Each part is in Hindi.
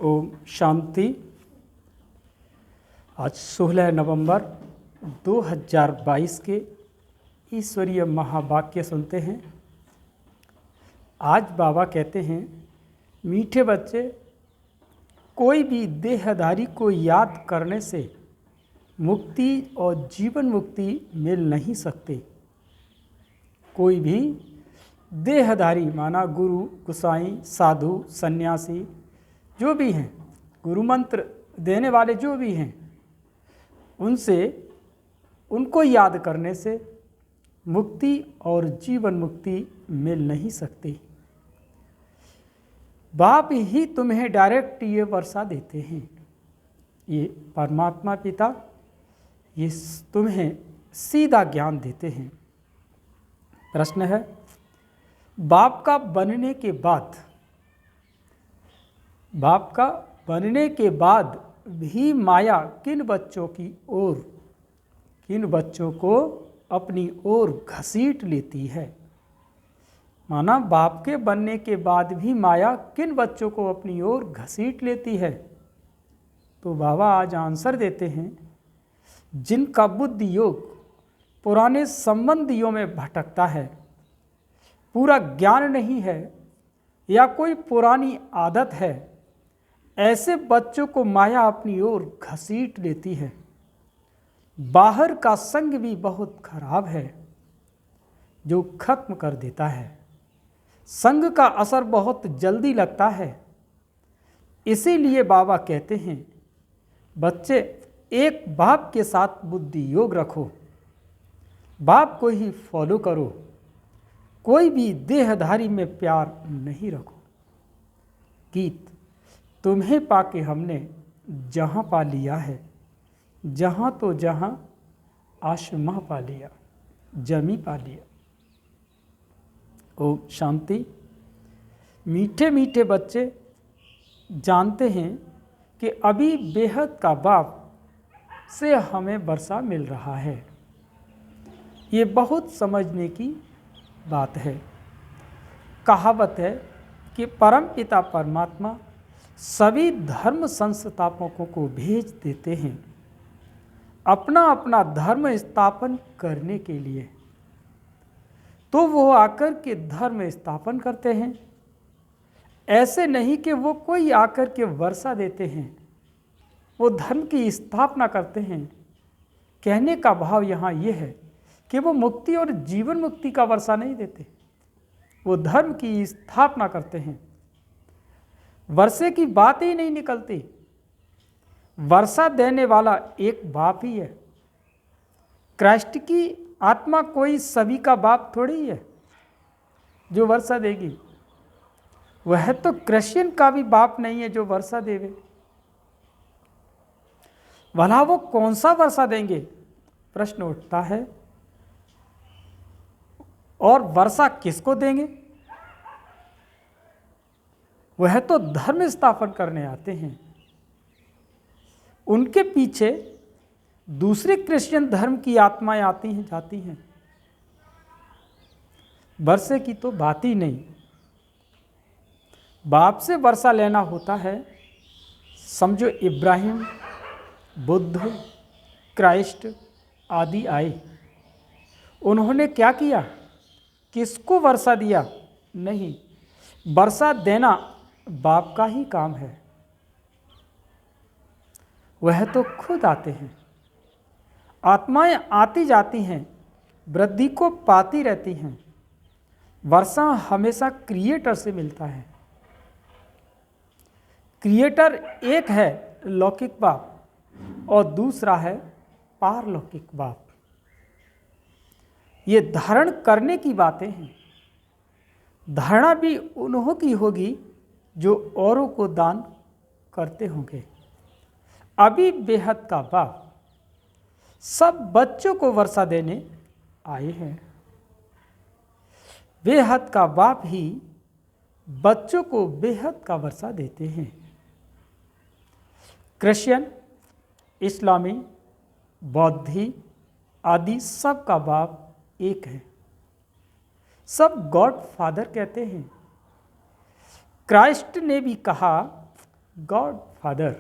ओम शांति। आज 16 नवंबर 2022 के ईश्वरीय महावाक्य सुनते हैं। आज बाबा कहते हैं, मीठे बच्चे, कोई भी देहधारी को याद करने से मुक्ति और जीवन मुक्ति मिल नहीं सकते। कोई भी देहधारी माना गुरु, गुसाई, साधु, सन्यासी जो भी हैं, गुरु मंत्र देने वाले जो भी हैं, उनको याद करने से मुक्ति और जीवन मुक्ति मिल नहीं सकती। बाप ही तुम्हें डायरेक्ट ये वर्षा देते हैं। ये परमात्मा पिता ये तुम्हें सीधा ज्ञान देते हैं। प्रश्न है, बाप का बनने के बाद भी माया किन बच्चों को अपनी ओर घसीट लेती है। माना बाप के बनने के बाद भी माया किन बच्चों को अपनी ओर घसीट लेती है। तो बाबा आज आंसर देते हैं, जिनका बुद्धि योग पुराने संबंधियों में भटकता है, पूरा ज्ञान नहीं है या कोई पुरानी आदत है, ऐसे बच्चों को माया अपनी ओर घसीट लेती है। बाहर का संग भी बहुत खराब है जो खत्म कर देता है। संग का असर बहुत जल्दी लगता है। इसीलिए बाबा कहते हैं, बच्चे एक बाप के साथ बुद्धि योग रखो, बाप को ही फॉलो करो, कोई भी देहधारी में प्यार नहीं रखो। गीत तुम्हें पाके हमने जहाँ पा लिया है, जहाँ तो जहाँ आसमां पा लिया, जमी पा लिया। ओम शांति। मीठे मीठे बच्चे जानते हैं कि अभी बेहद का बाप से हमें वर्षा मिल रहा है। ये बहुत समझने की बात है। कहावत है कि परम पिता परमात्मा सभी धर्म संस्थापकों को भेज देते हैं अपना अपना धर्म स्थापन करने के लिए। तो वो आकर के धर्म स्थापन करते हैं। ऐसे नहीं कि वो कोई आकर के वर्षा देते हैं, वो धर्म की स्थापना करते हैं। कहने का भाव यहाँ ये है कि वो मुक्ति और जीवन मुक्ति का वर्षा नहीं देते, वो धर्म की स्थापना करते हैं। वर्षे की बात ही नहीं निकलती। वर्षा देने वाला एक बाप ही है। क्राइस्ट की आत्मा कोई सभी का बाप थोड़ी है जो वर्षा देगी। वह तो क्रिश्चियन का भी बाप नहीं है जो वर्षा देवे। भला वो कौन सा वर्षा देंगे, प्रश्न उठता है। और वर्षा किसको देंगे? वह तो धर्म स्थापन करने आते हैं। उनके पीछे दूसरे क्रिश्चियन धर्म की आत्माएं आती हैं जाती हैं। वर्षे की तो बात ही नहीं। बाप से वर्षा लेना होता है। समझो इब्राहिम, बुद्ध, क्राइस्ट आदि आए, उन्होंने क्या किया? किसको वर्षा दिया? नहीं, वर्षा देना बाप का ही काम है। वह तो खुद आते हैं। आत्माएं आती जाती हैं, वृद्धि को पाती रहती हैं। वर्षा हमेशा क्रिएटर से मिलता है। क्रिएटर एक है लौकिक बाप और दूसरा है पारलौकिक बाप। ये धारण करने की बातें हैं। धारणा भी उन्हों की होगी जो औरों को दान करते होंगे। अभी बेहद का बाप सब बच्चों को वर्षा देने आए हैं। बेहद का बाप ही बच्चों को बेहद का वर्षा देते हैं। क्रिश्चियन, इस्लामी, बौद्धी आदि सब का बाप एक है। सब गॉड फादर कहते हैं। क्राइस्ट ने भी कहा, गॉड फादर।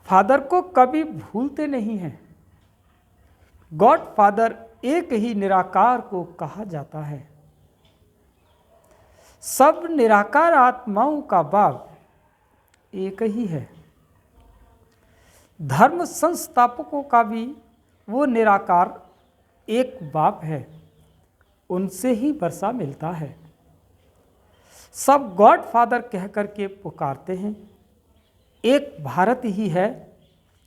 फादर को कभी भूलते नहीं हैं। गॉड फादर एक ही निराकार को कहा जाता है। सब निराकार आत्माओं का बाप एक ही है। धर्म संस्थापकों का भी वो निराकार एक बाप है, उनसे ही वर्षा मिलता है। सब गॉड फादर कह कर के पुकारते हैं। एक भारत ही है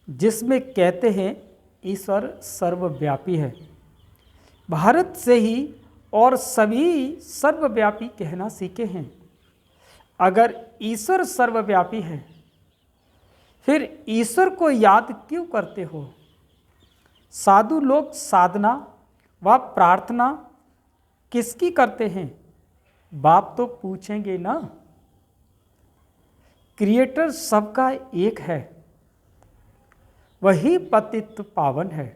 जिसमें कहते हैं ईश्वर सर्वव्यापी है। भारत से ही और सभी सर्वव्यापी कहना सीखे हैं। अगर ईश्वर सर्वव्यापी है, फिर ईश्वर को याद क्यों करते हो? साधु लोग साधना व प्रार्थना किसकी करते हैं? बाप तो पूछेंगे ना। क्रिएटर सबका एक है, वही पतित पावन है।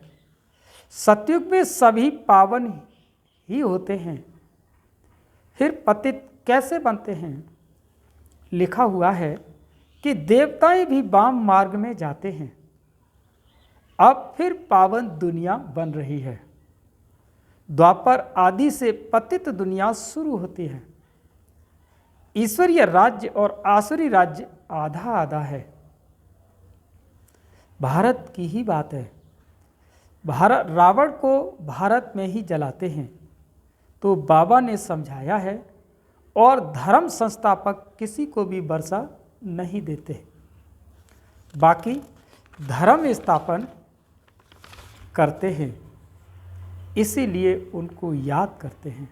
सतयुग में सभी पावन ही होते हैं, फिर पतित कैसे बनते हैं? लिखा हुआ है कि देवताएं भी वाम मार्ग में जाते हैं। अब फिर पावन दुनिया बन रही है। द्वापर आदि से पतित दुनिया शुरू होती है। ईश्वरीय राज्य और आसुरी राज्य आधा आधा है। भारत की ही बात है। भारत रावण को भारत में ही जलाते हैं, तो बाबा ने समझाया है, और धर्म संस्थापक किसी को भी वर्षा नहीं देते, बाकी धर्म स्थापन करते हैं, इसीलिए उनको याद करते हैं।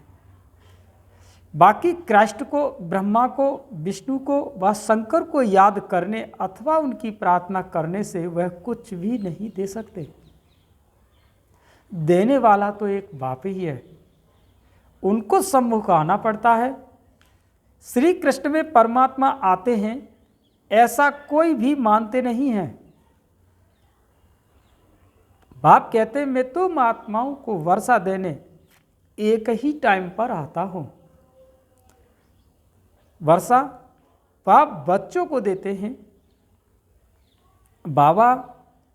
बाकी कृष्ण को, ब्रह्मा को, विष्णु को व शंकर को याद करने अथवा उनकी प्रार्थना करने से वह कुछ भी नहीं दे सकते। देने वाला तो एक बाप ही है, उनको सम्मुख आना पड़ता है। श्री कृष्ण में परमात्मा आते हैं ऐसा कोई भी मानते नहीं है। बाप कहते हैं मैं तो आत्माओं को वर्षा देने एक ही टाइम पर आता हूं। वर्षा बाप बच्चों को देते हैं। बाबा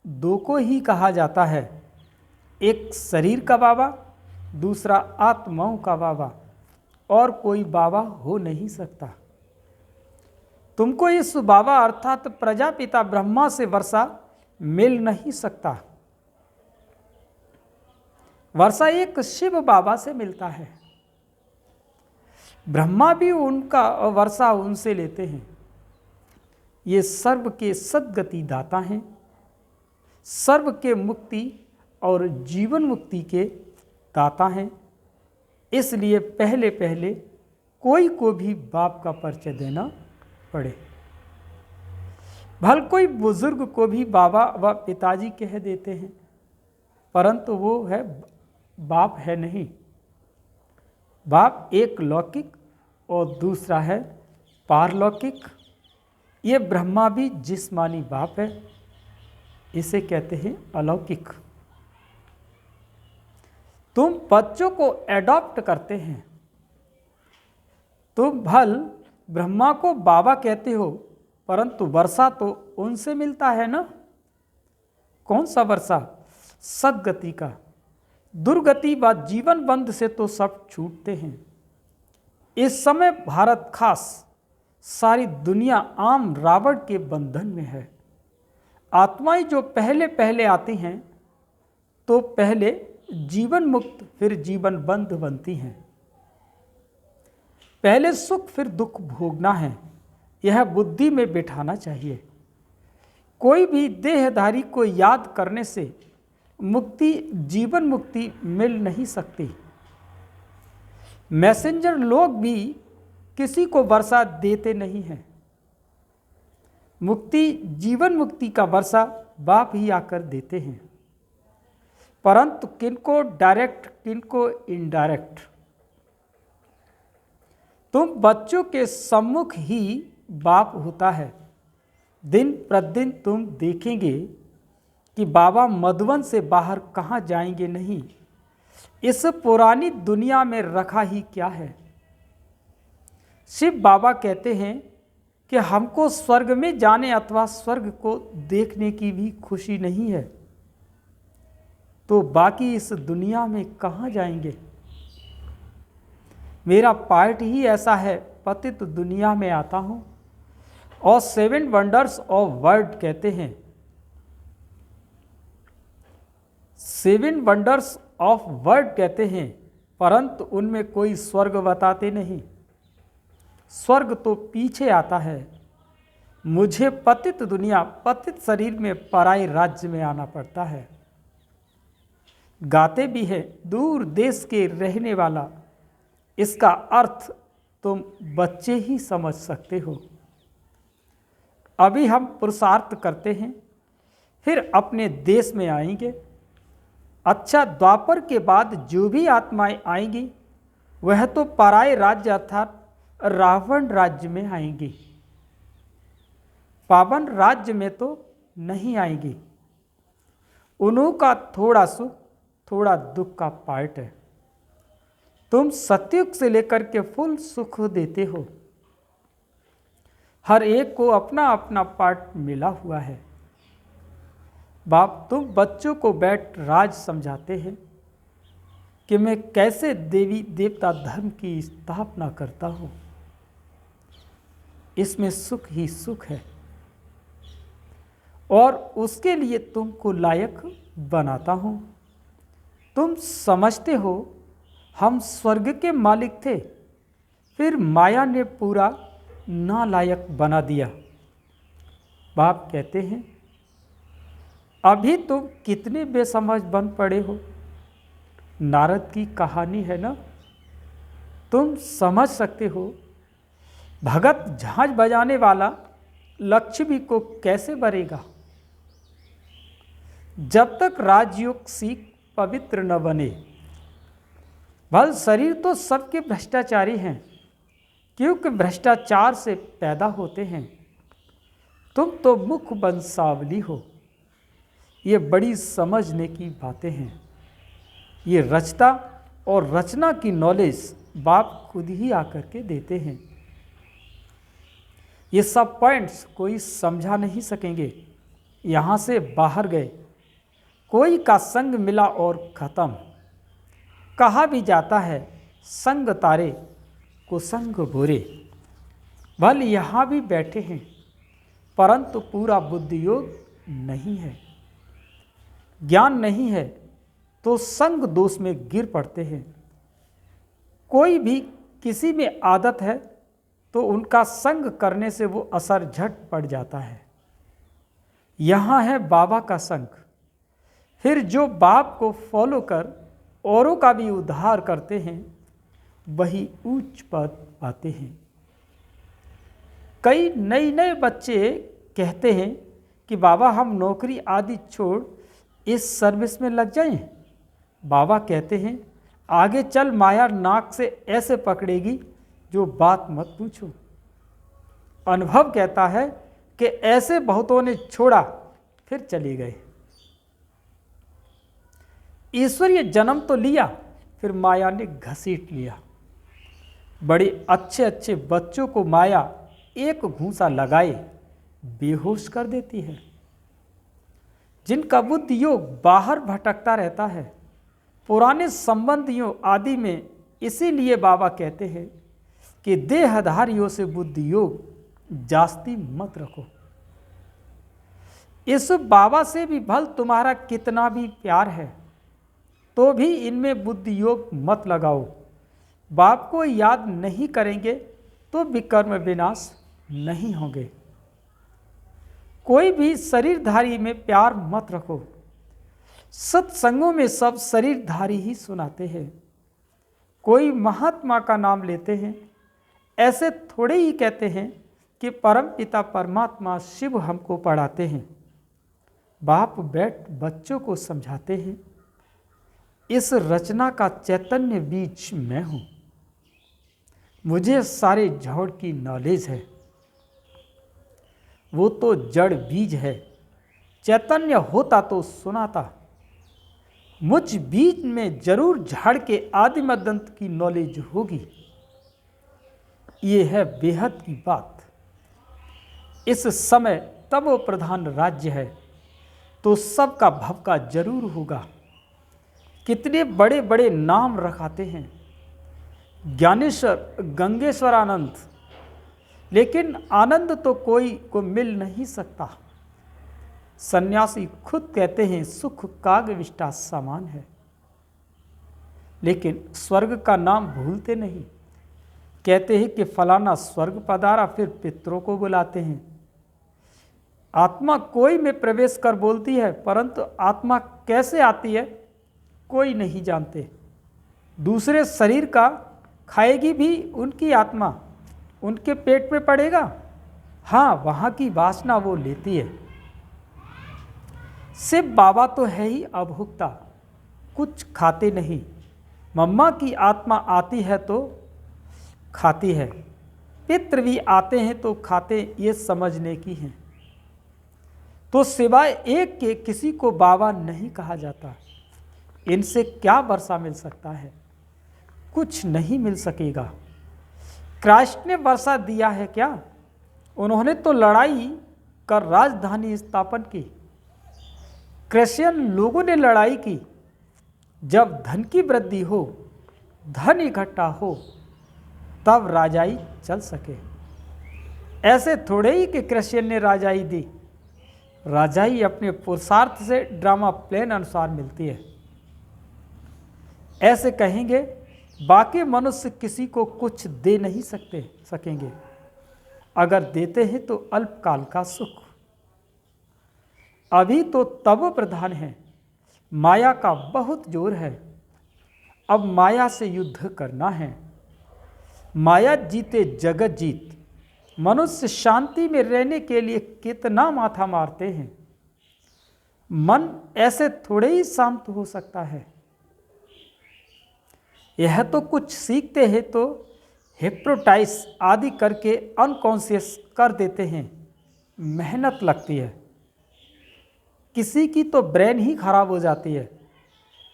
दो को ही कहा जाता है, एक शरीर का बाबा, दूसरा आत्माओं का बाबा, और कोई बाबा हो नहीं सकता। तुमको इस बाबा अर्थात प्रजापिता ब्रह्मा से वर्षा मिल नहीं सकता। वर्षा एक शिव बाबा से मिलता है। ब्रह्मा भी उनका वर्षा उनसे लेते हैं। ये सर्व के सद्गति दाता हैं, सर्व के मुक्ति और जीवन मुक्ति के दाता हैं। इसलिए पहले पहले कोई को भी बाप का परिचय देना पड़े। भल कोई बुजुर्ग को भी बाबा व पिताजी कह देते हैं, परंतु वो है बाप है नहीं। बाप एक लौकिक और दूसरा है पारलौकिक। ये ब्रह्मा भी जिस्मानी बाप है, इसे कहते हैं अलौकिक। तुम बच्चों को एडॉप्ट करते हैं। तुम भल ब्रह्मा को बाबा कहते हो, परंतु वर्षा तो उनसे मिलता है ना। कौन सा वर्षा? सद्गति का। दुर्गति व जीवन बंध से तो सब छूटते हैं। इस समय भारत खास सारी दुनिया आम रावण के बंधन में है। आत्माएं जो पहले पहले आती हैं तो पहले जीवन मुक्त फिर जीवन बंध बनती हैं। पहले सुख फिर दुख भोगना है, यह बुद्धि में बिठाना चाहिए। कोई भी देहधारी को याद करने से मुक्ति, जीवन मुक्ति मिल नहीं सकती। मैसेंजर लोग भी किसी को वर्षा देते नहीं हैं। मुक्ति, जीवन मुक्ति का वर्षा बाप ही आकर देते हैं, परंतु किनको डायरेक्ट किनको इनडायरेक्ट। तुम बच्चों के सम्मुख ही बाप होता है। दिन प्रतिदिन तुम देखेंगे कि बाबा मधुवन से बाहर कहाँ जाएंगे नहीं। इस पुरानी दुनिया में रखा ही क्या है। शिव बाबा कहते हैं कि हमको स्वर्ग में जाने अथवा स्वर्ग को देखने की भी खुशी नहीं है, तो बाकी इस दुनिया में कहाँ जाएंगे। मेरा पार्ट ही ऐसा है, पतित दुनिया में आता हूँ और 7 वंडर्स ऑफ वर्ल्ड कहते हैं, 7 वंडर्स ऑफ वर्ल्ड कहते हैं, परंतु उनमें कोई स्वर्ग बताते नहीं। स्वर्ग तो पीछे आता है। मुझे पतित दुनिया, पतित शरीर में पराये राज्य में आना पड़ता है। गाते भी है दूर देश के रहने वाला, इसका अर्थ तुम बच्चे ही समझ सकते हो। अभी हम पुरुषार्थ करते हैं, फिर अपने देश में आएंगे। अच्छा, द्वापर के बाद जो भी आत्माएं आएंगी वह तो पराये राज्य अर्थात रावण राज्य में आएंगी, पावन राज्य में तो नहीं आएंगी। उन्हों का थोड़ा सुख थोड़ा दुख का पार्ट है। तुम सतयुग से लेकर के फुल सुख देते हो। हर एक को अपना अपना पार्ट मिला हुआ है। बाप, तुम बच्चों को बैठ राज समझाते हैं कि मैं कैसे देवी देवता धर्म की स्थापना करता हूँ। इसमें सुख ही सुख है और उसके लिए तुमको लायक बनाता हूँ। तुम समझते हो हम स्वर्ग के मालिक थे, फिर माया ने पूरा नालायक बना दिया। बाप कहते हैं, अभी तुम कितने बेसमझ बन पड़े हो। नारद की कहानी है ना, तुम समझ सकते हो। भगत झांझ बजाने वाला लक्ष्मी को कैसे बरेगा। जब तक राजयोग सीख पवित्र न बने। भल शरीर तो सबके भ्रष्टाचारी हैं, क्योंकि भ्रष्टाचार से पैदा होते हैं। तुम तो मुख बंसावली हो। ये बड़ी समझने की बातें हैं। ये रचता और रचना की नॉलेज बाप खुद ही आकर के देते हैं। ये सब पॉइंट्स कोई समझा नहीं सकेंगे। यहाँ से बाहर गए, कोई का संग मिला और ख़त्म। कहा भी जाता है संग तारे को संग बुरे। भल यहाँ भी बैठे हैं, परंतु पूरा बुद्धि योग नहीं है, ज्ञान नहीं है, तो संग दोष में गिर पड़ते हैं। कोई भी किसी में आदत है तो उनका संग करने से वो असर झट पड़ जाता है। यहाँ है बाबा का संग। फिर जो बाप को फॉलो कर औरों का भी उद्धार करते हैं, वही उच्च पद पाते हैं। कई नए नए बच्चे कहते हैं कि बाबा हम नौकरी आदि छोड़ इस सर्विस में लग जाएं। बाबा कहते हैं आगे चल माया नाक से ऐसे पकड़ेगी जो बात मत पूछो। अनुभव कहता है कि ऐसे बहुतों ने छोड़ा फिर चले गए। ईश्वरीय जन्म तो लिया, फिर माया ने घसीट लिया। बड़े अच्छे अच्छे बच्चों को माया एक घूंसा लगाए बेहोश कर देती है। जिनका बुद्धि योग बाहर भटकता रहता है, पुराने संबंधियों आदि में, इसीलिए बाबा कहते हैं कि देहधारियों से बुद्धि योग जास्ती मत रखो। इस बाबा से भी भल तुम्हारा कितना भी प्यार है, तो भी इनमें बुद्धि योग मत लगाओ। बाप को याद नहीं करेंगे तो विकर्म विनाश नहीं होंगे। कोई भी शरीरधारी में प्यार मत रखो। सत्संगों में सब शरीरधारी ही सुनाते हैं। कोई महात्मा का नाम लेते हैं, ऐसे थोड़े ही कहते हैं कि परम पिता परमात्मा शिव हमको पढ़ाते हैं। बाप बैठ बच्चों को समझाते हैं, इस रचना का चैतन्य बीज मैं हूँ। मुझे सारे जड़ की नॉलेज है। वो तो जड़ बीज है, चैतन्य होता तो सुनाता। मुझ बीज में जरूर झाड़ के आदि मदंत की नॉलेज होगी। ये है बेहद की बात। इस समय तमो प्रधान राज्य है तो सबका भवका जरूर होगा। कितने बड़े बड़े नाम रखाते हैं, ज्ञानेश्वर, गंगेश्वर आनंद, लेकिन आनंद तो कोई को मिल नहीं सकता। सन्यासी खुद कहते हैं सुख कागविष्टा समान है, लेकिन स्वर्ग का नाम भूलते नहीं। कहते हैं कि फलाना स्वर्ग पधारा, फिर पितरों को बुलाते हैं। आत्मा कोई में प्रवेश कर बोलती है, परंतु आत्मा कैसे आती है कोई नहीं जानते। दूसरे शरीर का खाएगी भी उनकी आत्मा, उनके पेट में पड़ेगा। हाँ, वहाँ की वासना वो लेती है। शिव बाबा तो है ही अभुक्ता, कुछ खाते नहीं। मम्मा की आत्मा आती है तो खाती है, पितृ भी आते हैं तो खाते, ये समझने की है। तो सिवाय एक के किसी को बाबा नहीं कहा जाता। इनसे क्या वर्षा मिल सकता है? कुछ नहीं मिल सकेगा। क्राइस्ट ने वर्षा दिया है क्या? उन्होंने तो लड़ाई कर राजधानी स्थापन की। क्रिश्चियन लोगों ने लड़ाई की। जब धन की वृद्धि हो, धन इकट्ठा हो, तब राजाई चल सके। ऐसे थोड़े ही कि क्रिश्चियन ने राजाई दी। राजाई अपने पुरुषार्थ से ड्रामा प्लान अनुसार मिलती है। ऐसे कहेंगे बाकी मनुष्य किसी को कुछ दे नहीं सकेंगे। अगर देते हैं तो अल्पकाल का सुख। अभी तो तब प्रधान है, माया का बहुत जोर है। अब माया से युद्ध करना है। माया जीते जगत जीत। मनुष्य शांति में रहने के लिए कितना माथा मारते हैं। मन ऐसे थोड़े ही शांत हो सकता है। यह तो कुछ सीखते हैं तो हिप्नोटाइज आदि करके अनकॉन्शियस कर देते हैं। मेहनत लगती है। किसी की तो ब्रेन ही खराब हो जाती है।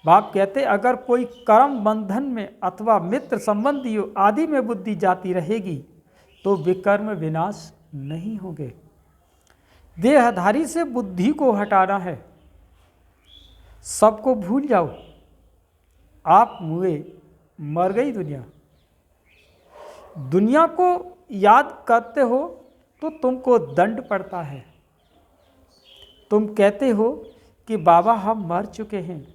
बाप कहते अगर कोई कर्म बंधन में अथवा मित्र संबंधियों आदि में बुद्धि जाती रहेगी तो विकर्म विनाश नहीं होंगे। देहधारी से बुद्धि को हटाना है। सबको भूल जाओ। आप मुए, मर गई दुनिया। दुनिया को याद करते हो तो तुमको दंड पड़ता है। तुम कहते हो कि बाबा हम मर चुके हैं,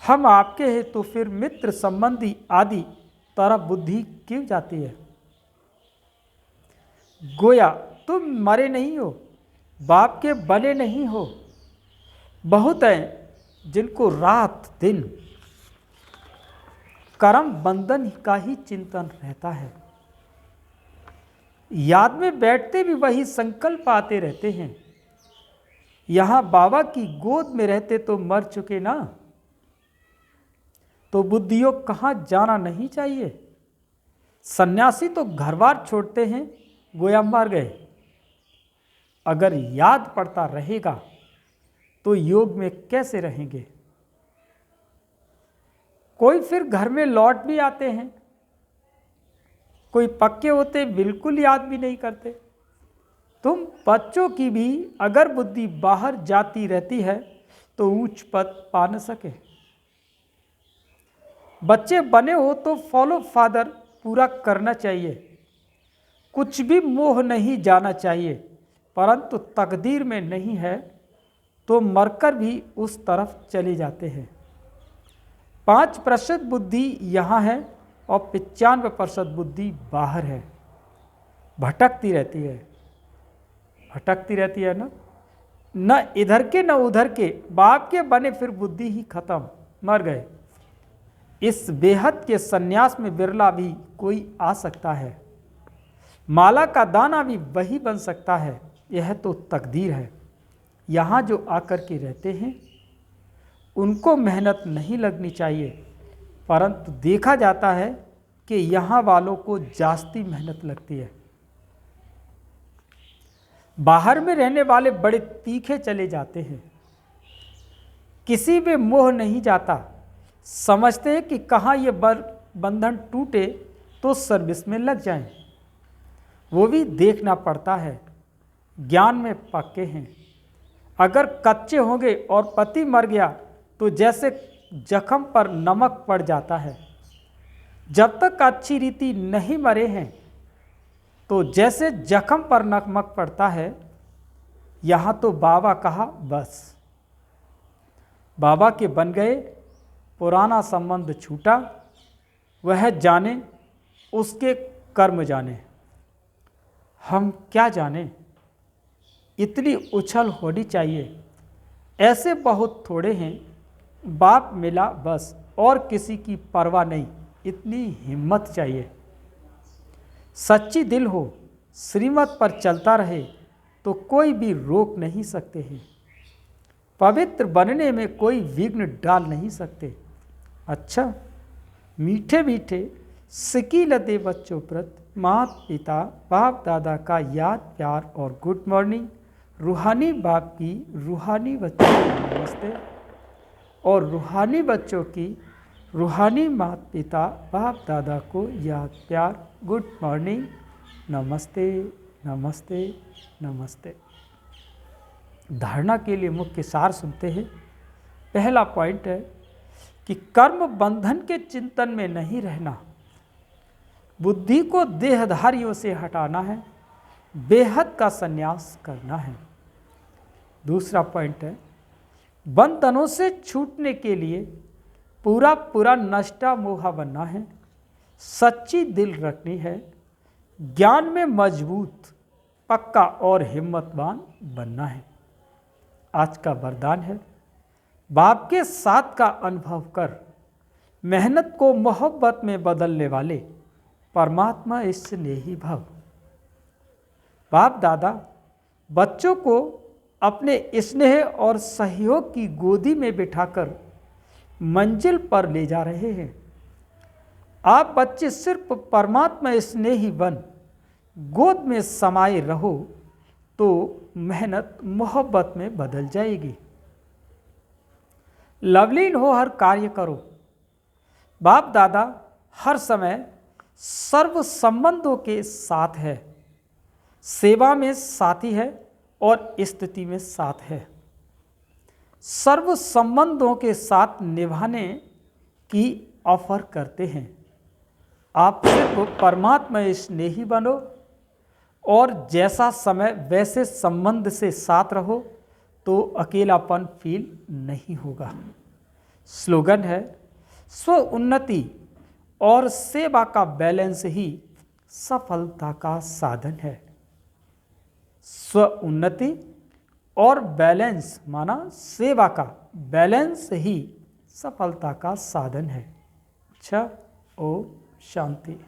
हम आपके हैं, तो फिर मित्र संबंधी आदि तरफ बुद्धि क्यों जाती है? गोया तुम मरे नहीं हो, बाप के बने नहीं हो। बहुत हैं जिनको रात दिन कर्म बंधन का ही चिंतन रहता है। याद में बैठते भी वही संकल्प आते रहते हैं। यहाँ बाबा की गोद में रहते तो मर चुके ना, तो बुद्धियों कहाँ जाना नहीं चाहिए। सन्यासी तो घर बार छोड़ते हैं, गोया मर गए। अगर याद पड़ता रहेगा तो योग में कैसे रहेंगे? कोई फिर घर में लौट भी आते हैं, कोई पक्के होते बिल्कुल याद भी नहीं करते। तुम बच्चों की भी अगर बुद्धि बाहर जाती रहती है तो ऊंच पद पा न सके। बच्चे बने हो तो फॉलो फादर पूरा करना चाहिए। कुछ भी मोह नहीं जाना चाहिए, परंतु तकदीर में नहीं है तो मरकर भी उस तरफ चले जाते हैं। 5% बुद्धि यहाँ है और 95% बुद्धि बाहर है। भटकती रहती है, भटकती रहती है ना, न इधर के न उधर के। बाप के बने फिर बुद्धि ही खत्म, मर गए। इस बेहद के सन्यास में बिरला भी कोई आ सकता है। माला का दाना भी वही बन सकता है। यह तो तकदीर है। यहाँ जो आकर के रहते हैं उनको मेहनत नहीं लगनी चाहिए, परंतु देखा जाता है कि यहाँ वालों को जास्ती मेहनत लगती है। बाहर में रहने वाले बड़े तीखे चले जाते हैं। किसी में मोह नहीं जाता। समझते हैं कि कहाँ ये बंधन टूटे तो सर्विस में लग जाएं। वो भी देखना पड़ता है। ज्ञान में पक्के हैं। अगर कच्चे होंगे और पति मर गया तो जैसे जख्म पर नमक पड़ जाता है। जब तक अच्छी रीति नहीं मरे हैं तो जैसे जख्म पर नमक पड़ता है। यहाँ तो बाबा कहा बस, बाबा के बन गए, पुराना संबंध छूटा, वह जाने उसके कर्म जाने। हम क्या जाने, इतनी उछल होनी चाहिए। ऐसे बहुत थोड़े हैं, बाप मिला बस और किसी की परवाह नहीं, इतनी हिम्मत चाहिए। सच्ची दिल हो, श्रीमत पर चलता रहे तो कोई भी रोक नहीं सकते हैं। पवित्र बनने में कोई विघ्न डाल नहीं सकते। अच्छा, मीठे मीठे सिकी लदे बच्चों प्रति माता पिता बाप दादा का याद प्यार और गुड मॉर्निंग। रूहानी बाप की रूहानी बच्चों को नमस्ते और रूहानी बच्चों की रूहानी माता पिता बाप दादा को याद प्यार गुड मॉर्निंग, नमस्ते नमस्ते नमस्ते। धारणा के लिए मुख्य सार सुनते हैं। पहला पॉइंट है कि कर्म बंधन के चिंतन में नहीं रहना, बुद्धि को देहधारियों से हटाना है, बेहद का संन्यास करना है। दूसरा पॉइंट है बंधनों से छूटने के लिए पूरा पूरा नष्टा मोहा बनना है, सच्ची दिल रखनी है, ज्ञान में मजबूत पक्का और हिम्मतवान बनना है। आज का वरदान है बाप के साथ का अनुभव कर मेहनत को मोहब्बत में बदलने वाले परमात्मा स्नेही भव। बाप दादा बच्चों को अपने स्नेह और सहयोग की गोदी में बिठाकर मंजिल पर ले जा रहे हैं। आप बच्चे सिर्फ परमात्मा स्नेही बन गोद में समाये रहो तो मेहनत मोहब्बत में बदल जाएगी। लवलीन हो हर कार्य करो। बाप दादा हर समय सर्व संबंधों के साथ है, सेवा में साथी है और स्थिति में साथ है। सर्व संबंधों के साथ निभाने की ऑफर करते हैं। आप सिर्फ परमात्मा स्नेही बनो और जैसा समय वैसे संबंध से साथ रहो तो अकेलापन फील नहीं होगा। स्लोगन है स्व उन्नति और सेवा का बैलेंस ही सफलता का साधन है। स्व उन्नति और बैलेंस माना सेवा का बैलेंस ही सफलता का साधन है। अच्छा, ओम शांति।